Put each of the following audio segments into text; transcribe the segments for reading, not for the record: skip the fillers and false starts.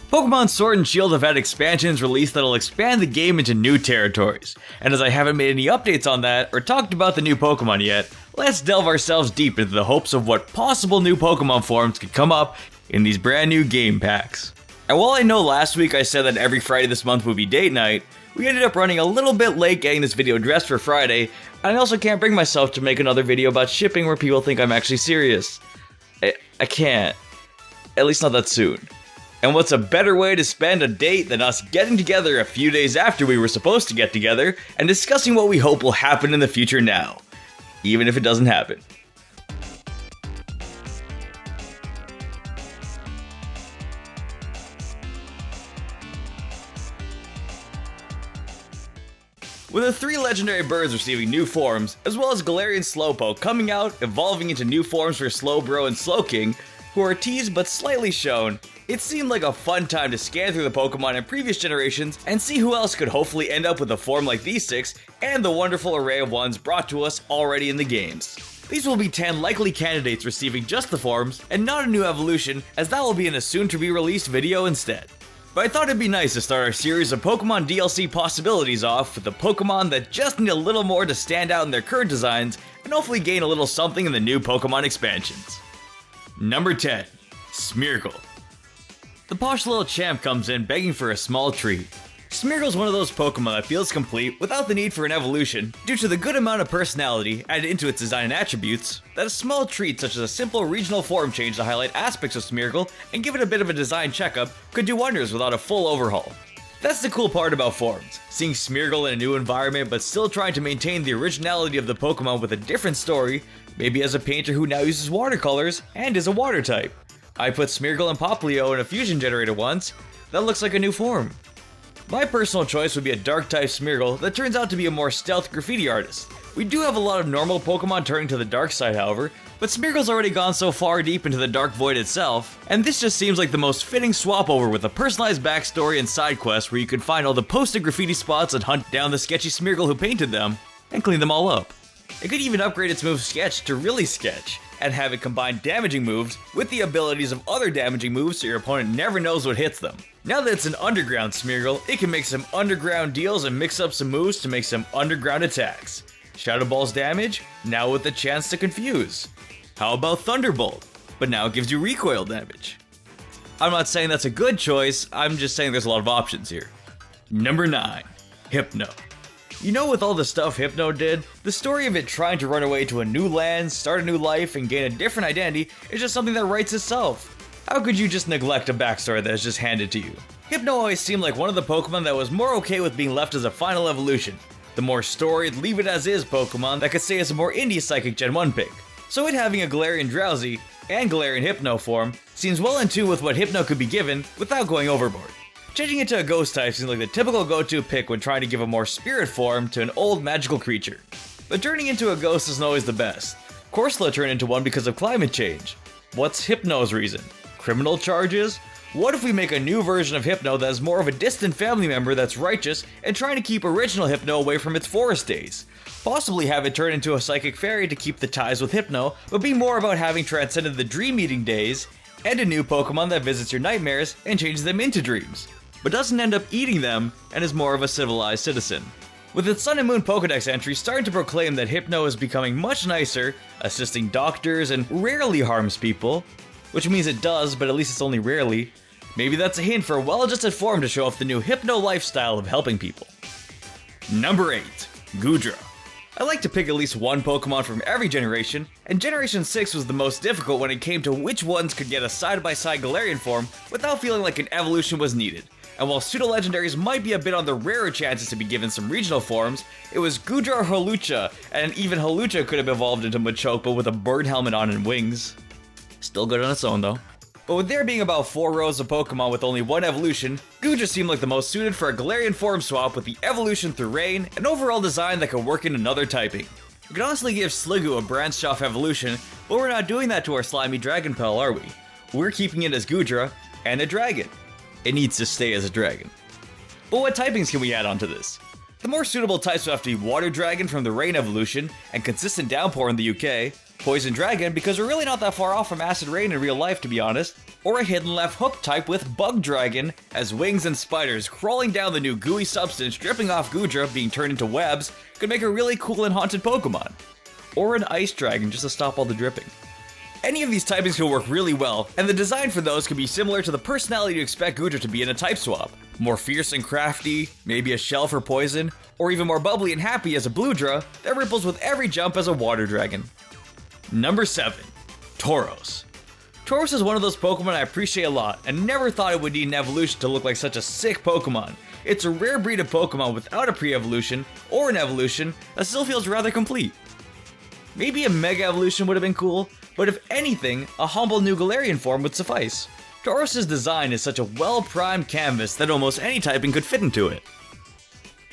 Pokemon Sword and Shield have had expansions released that'll expand the game into new territories, and as I haven't made any updates on that or talked about the new Pokemon yet, let's delve ourselves deep into the hopes of what possible new Pokemon forms could come up in these brand new game packs. And while I know last week I said that every Friday this month would be date night, we ended up running a little bit late getting this video dressed for Friday, and I also can't bring myself to make another video about shipping where people think I'm actually serious. I can't. At least not that soon. And what's a better way to spend a date than us getting together a few days after we were supposed to get together and discussing what we hope will happen in the future now, even if it doesn't happen. With the 3 legendary birds receiving new forms, as well as Galarian Slowpoke coming out, evolving into new forms for Slowbro and Slowking, who are teased but slightly shown, it seemed like a fun time to scan through the Pokemon in previous generations and see who else could hopefully end up with a form like these 6 and the wonderful array of ones brought to us already in the games. These will be 10 likely candidates receiving just the forms and not a new evolution, as that will be in a soon to be released video instead. But I thought it'd be nice to start our series of Pokemon DLC possibilities off with the Pokemon that just need a little more to stand out in their current designs and hopefully gain a little something in the new Pokemon expansions. Number 10. Smeargle. The posh little champ comes in begging for a small treat. Smeargle's one of those Pokemon that feels complete without the need for an evolution due to the good amount of personality added into its design and attributes that a small treat such as a simple regional form change to highlight aspects of Smeargle and give it a bit of a design checkup could do wonders without a full overhaul. That's the cool part about forms, seeing Smeargle in a new environment but still trying to maintain the originality of the Pokemon with a different story, maybe as a painter who now uses watercolors and is a water type. I put Smeargle and Popplio in a fusion generator once, that looks like a new form. My personal choice would be a dark type Smeargle that turns out to be a more stealth graffiti artist. We do have a lot of normal Pokemon turning to the dark side however, but Smeargle's already gone so far deep into the dark void itself, and this just seems like the most fitting swap over with a personalized backstory and side quests where you can find all the posted graffiti spots and hunt down the sketchy Smeargle who painted them, and clean them all up. It could even upgrade its move Sketch to really Sketch, and have it combine damaging moves with the abilities of other damaging moves so your opponent never knows what hits them. Now that it's an underground Smeargle, it can make some underground deals and mix up some moves to make some underground attacks. Shadow Ball's damage, now with the chance to confuse. How about Thunderbolt, but now it gives you recoil damage. I'm not saying that's a good choice, I'm just saying there's a lot of options here. Number 9. Hypno. You know, with all the stuff Hypno did, the story of it trying to run away to a new land, start a new life, and gain a different identity is just something that writes itself. How could you just neglect a backstory that is just handed to you? Hypno always seemed like one of the Pokemon that was more okay with being left as a final evolution. The more storied, leave it as is Pokemon that could stay as a more indie Psychic Gen 1 pick. So it having a Galarian Drowsy and Galarian Hypno form seems well in tune with what Hypno could be given without going overboard. Changing it to a ghost type seems like the typical go-to pick when trying to give a more spirit form to an old magical creature. But turning into a ghost isn't always the best. Corsola turned into one because of climate change. What's Hypno's reason? Criminal charges? What if we make a new version of Hypno that is more of a distant family member that's righteous and trying to keep original Hypno away from its forest days? Possibly have it turn into a psychic fairy to keep the ties with Hypno, but be more about having transcended the dream eating days, and a new Pokemon that visits your nightmares and changes them into dreams, but doesn't end up eating them and is more of a civilized citizen. With its Sun and Moon Pokedex entry starting to proclaim that Hypno is becoming much nicer, assisting doctors and rarely harms people, which means it does, but at least it's only rarely, maybe that's a hint for a well-adjusted form to show off the new Hypno lifestyle of helping people. Number 8. Goodra. I like to pick at least one Pokemon from every generation, and Generation 6 was the most difficult when it came to which ones could get a side-by-side Galarian form without feeling like an evolution was needed. And while pseudo-legendaries might be a bit on the rarer chances to be given some regional forms, it was Goodra or Hawlucha, and even Hawlucha could have evolved into Machoke with a bird helmet on and wings. Still good on its own though. But with there being about 4 rows of Pokemon with only one evolution, Goodra seemed like the most suited for a Galarian form swap with the evolution through rain and overall design that could work in another typing. We could honestly give Sliggoo a branched off evolution, but we're not doing that to our slimy Dragonpel, are we? We're keeping it as Goodra and a dragon. It needs to stay as a dragon. But what typings can we add onto this? The more suitable types would have to be Water Dragon from the Rain evolution and Consistent Downpour in the UK, Poison Dragon because we're really not that far off from Acid Rain in real life, to be honest, or a hidden left hook type with Bug Dragon, as wings and spiders crawling down the new gooey substance dripping off Goodra being turned into webs could make a really cool and haunted Pokemon. Or an Ice Dragon just to stop all the dripping. Any of these typings could work really well, and the design for those could be similar to the personality you expect Goodra to be in a type swap. More fierce and crafty, maybe a shell for poison, or even more bubbly and happy as a Bludra that ripples with every jump as a water dragon. Number 7. Tauros. Tauros is one of those Pokemon I appreciate a lot, and never thought it would need an evolution to look like such a sick Pokemon. It's a rare breed of Pokemon without a pre-evolution, or an evolution, that still feels rather complete. Maybe a Mega Evolution would have been cool, but if anything, a humble new Galarian form would suffice. Tauros' design is such a well-primed canvas that almost any typing could fit into it.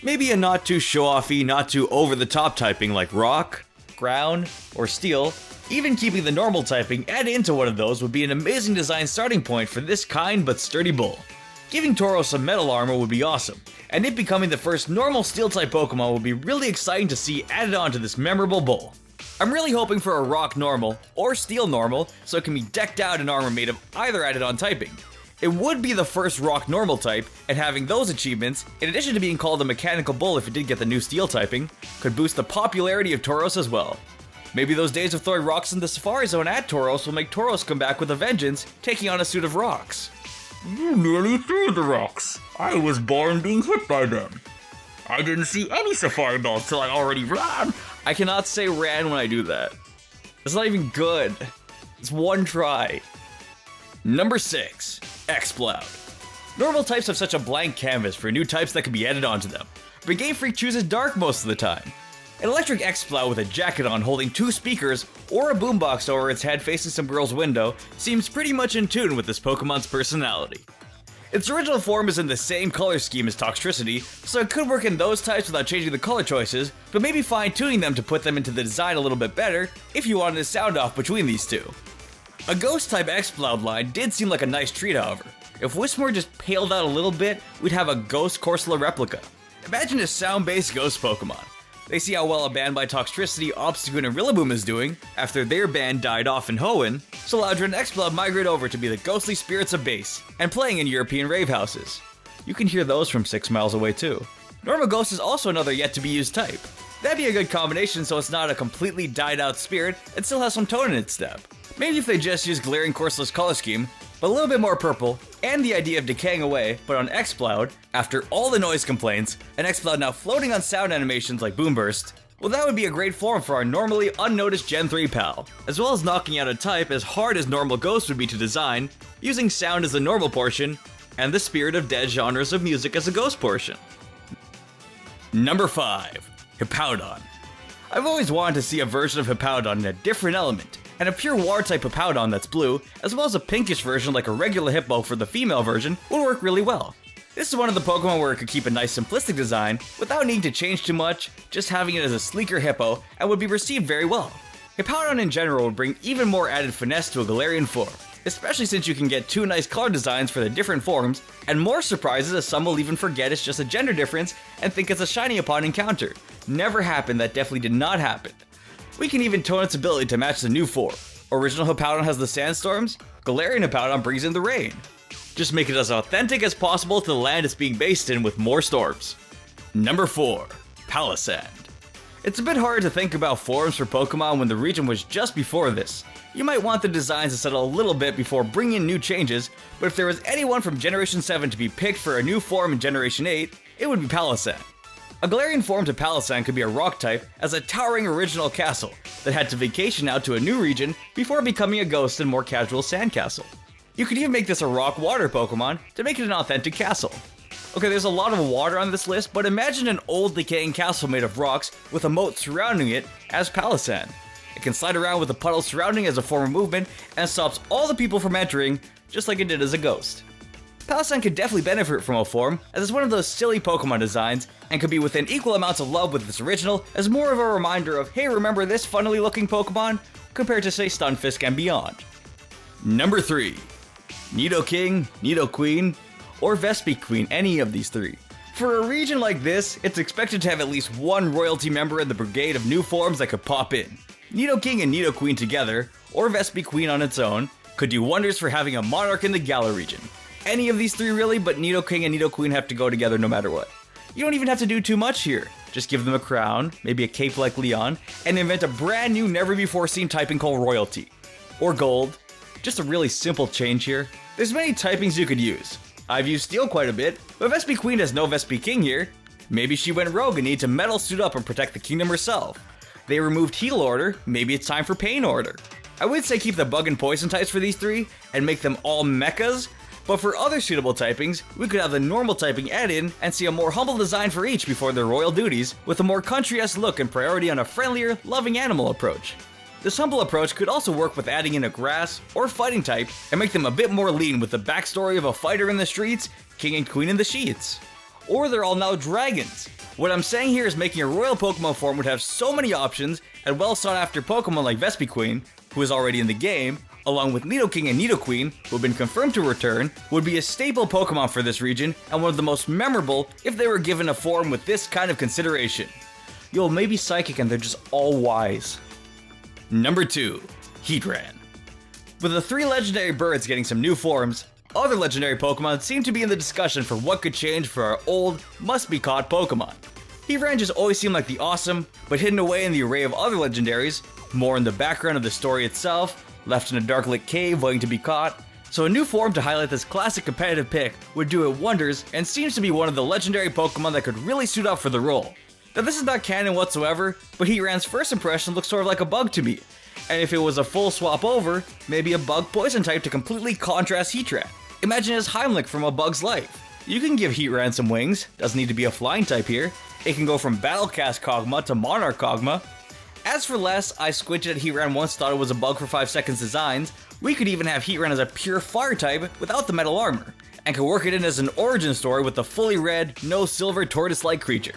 Maybe a not too show-offy, not too over-the-top typing like Rock, Ground, or Steel. Even keeping the normal typing added into one of those would be an amazing design starting point for this kind but sturdy bull. Giving Tauros some metal armor would be awesome, and it becoming the first normal Steel-type Pokemon would be really exciting to see added onto this memorable bull. I'm really hoping for a Rock Normal, or Steel Normal, so it can be decked out in armor made of either added on typing. It would be the first Rock Normal type, and having those achievements, in addition to being called a Mechanical Bull if it did get the new Steel typing, could boost the popularity of Tauros as well. Maybe those days of throwing rocks in the Safari Zone at Tauros will make Tauros come back with a vengeance, taking on a suit of rocks. You nearly threw the rocks. I was born being hit by them. I didn't see any Safari Balls till I already ran. I cannot say ran when I do that. It's not even good. It's one try. Number 6. Exploud. Normal types have such a blank canvas for new types that can be added onto them, but Game Freak chooses dark most of the time. An electric Exploud with a jacket on holding 2 speakers or a boombox over its head facing some girl's window seems pretty much in tune with this Pokemon's personality. Its original form is in the same color scheme as Toxtricity, so it could work in those types without changing the color choices, but maybe fine-tuning them to put them into the design a little bit better if you wanted to sound off between these two. A Ghost-type Exploud line did seem like a nice treat, however. If Whismur just paled out a little bit, we'd have a Ghost Corsola replica. Imagine a sound-based Ghost Pokemon. They see how well a band by Toxtricity, Obstagoon, and Rillaboom is doing after their band died off in Hoenn, so Loudra and Exploud migrate over to be the ghostly spirits of base, and playing in European rave houses. You can hear those from 6 miles away too. Normal Ghost is also another yet-to-be-used type. That'd be a good combination so it's not a completely died-out spirit and still has some tone in its step. Maybe if they just use Galarian Corsola's color scheme, but a little bit more purple, and the idea of decaying away, but on Exploud, after all the noise complaints, and Exploud now floating on sound animations like Boomburst, well that would be a great form for our normally unnoticed Gen 3 pal, as well as knocking out a type as hard as normal Ghost would be to design, using sound as the normal portion, and the spirit of dead genres of music as a Ghost portion. Number 5. Hippowdon. I've always wanted to see a version of Hippowdon in a different element, and a pure water-type Hippowdon that's blue, as well as a pinkish version like a regular Hippo for the female version, would work really well. This is one of the Pokemon where it could keep a nice simplistic design, without needing to change too much, just having it as a sleeker Hippo, and would be received very well. Hippowdon in general would bring even more added finesse to a Galarian form, especially since you can get 2 nice color designs for the different forms, and more surprises as some will even forget it's just a gender difference and think it's a shiny upon encounter. Never happened, that definitely did not happen. We can even tone its ability to match the new form. Original Hippowdon has the sandstorms, Galarian Hippowdon brings in the rain. Just make it as authentic as possible to the land it's being based in with more storms. Number 4. Palisand. It's a bit hard to think about forms for Pokemon when the region was just before this. You might want the designs to settle a little bit before bringing in new changes, but if there was anyone from Generation 7 to be picked for a new form in Generation 8, it would be Palisand. A Galarian form to Palisand could be a rock type as a towering original castle that had to vacation out to a new region before becoming a ghost and more casual sandcastle. You could even make this a rock water Pokemon to make it an authentic castle. Okay, there's a lot of water on this list, but imagine an old decaying castle made of rocks with a moat surrounding it as Palisand. It can slide around with a puddle surrounding as a form of movement and stops all the people from entering, just like it did as a ghost. Palisand could definitely benefit from a form, as it's one of those silly Pokemon designs, and could be within equal amounts of love with its original, as more of a reminder of, hey, remember this funnily looking Pokemon, compared to say Stunfisk and beyond. Number 3. Nidoking, Nidoqueen, or Vespiquen, any of these 3. For a region like this, it's expected to have at least one royalty member in the brigade of new forms that could pop in. Nidoking and Nidoqueen together, or Vespiquen on its own, could do wonders for having a Monarch in the Galar region. Any of these three really, but Nidoking and Nidoqueen have to go together no matter what. You don't even have to do too much here. Just give them a crown, maybe a cape like Leon, and invent a brand new never-before-seen typing called Royalty. Or Gold. Just a really simple change here. There's many typings you could use. I've used Steel quite a bit, but Vespiquen has no Vespiking here. Maybe she went rogue and needed to Metal Suit up and protect the kingdom herself. They removed Heal Order, maybe it's time for Pain Order. I would say keep the Bug and Poison types for these three, and make them all Mechas, but for other suitable typings, we could have the normal typing add in and see a more humble design for each before their royal duties, with a more country-esque look and priority on a friendlier, loving animal approach. This humble approach could also work with adding in a grass or fighting type and make them a bit more lean with the backstory of a fighter in the streets, king and queen in the sheets. Or they're all now dragons. What I'm saying here is making a royal Pokemon form would have so many options, and well sought after Pokemon like Vespiquen, who is already in the game, along with Nidoking and Nidoqueen, who have been confirmed to return, would be a staple Pokemon for this region and one of the most memorable if they were given a form with this kind of consideration. Yo, maybe Psychic and they're just all wise. Number 2. Heatran. With the 3 legendary birds getting some new forms, other legendary Pokemon seem to be in the discussion for what could change for our old, must-be-caught Pokemon. Heatran just always seemed like the awesome, but hidden away in the array of other legendaries, more in the background of the story itself, left in a dark-lit cave waiting to be caught, so a new form to highlight this classic competitive pick would do it wonders and seems to be one of the legendary Pokemon that could really suit up for the role. Now this is not canon whatsoever, but Heatran's first impression looks sort of like a bug to me, and if it was a full swap over, maybe a bug poison type to completely contrast Heatran. Imagine as Heimlich from A Bug's Life. You can give Heatran some wings, doesn't need to be a flying type here, it can go from Battlecast Kog'Maw to Monarch Kog'Maw. As for less, I squinted at Heatran once thought it was a bug for 5 seconds designs, we could even have Heatran as a pure fire type without the metal armor, and could work it in as an origin story with the fully red, no silver tortoise-like creature.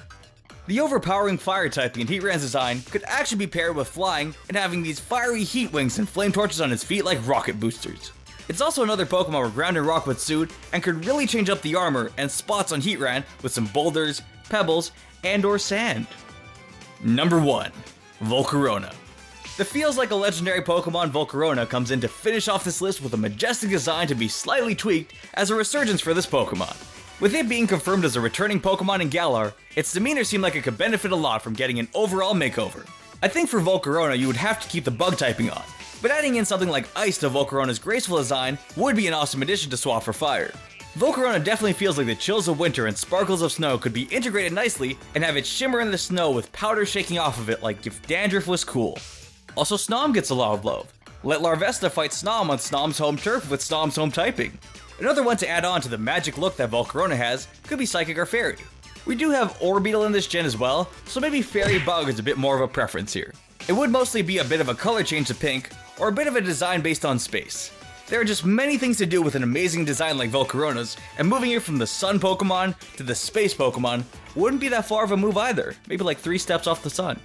The overpowering fire typing in Heatran's design could actually be paired with flying and having these fiery heat wings and flame torches on its feet like rocket boosters. It's also another Pokemon where ground and rock would suit and could really change up the armor and spots on Heatran with some boulders, pebbles, and or sand. Number 1. Volcarona. The feels like a legendary Pokemon Volcarona comes in to finish off this list with a majestic design to be slightly tweaked as a resurgence for this Pokemon. With it being confirmed as a returning Pokemon in Galar, its demeanor seemed like it could benefit a lot from getting an overall makeover. I think for Volcarona you would have to keep the bug typing on, but adding in something like Ice to Volcarona's graceful design would be an awesome addition to swap for Fire. Volcarona definitely feels like the chills of winter and sparkles of snow could be integrated nicely and have it shimmer in the snow with powder shaking off of it like if dandruff was cool. Also, Snom gets a lot of love. Let Larvesta fight Snom on Snom's home turf with Snom's home typing. Another one to add on to the magic look that Volcarona has could be Psychic or Fairy. We do have Orbeetle in this gen as well, so maybe Fairy Bug is a bit more of a preference here. It would mostly be a bit of a color change to pink, or a bit of a design based on space. There are just many things to do with an amazing design like Volcarona's, and moving it from the sun Pokemon to the space Pokemon wouldn't be that far of a move either, maybe like 3 steps off the sun.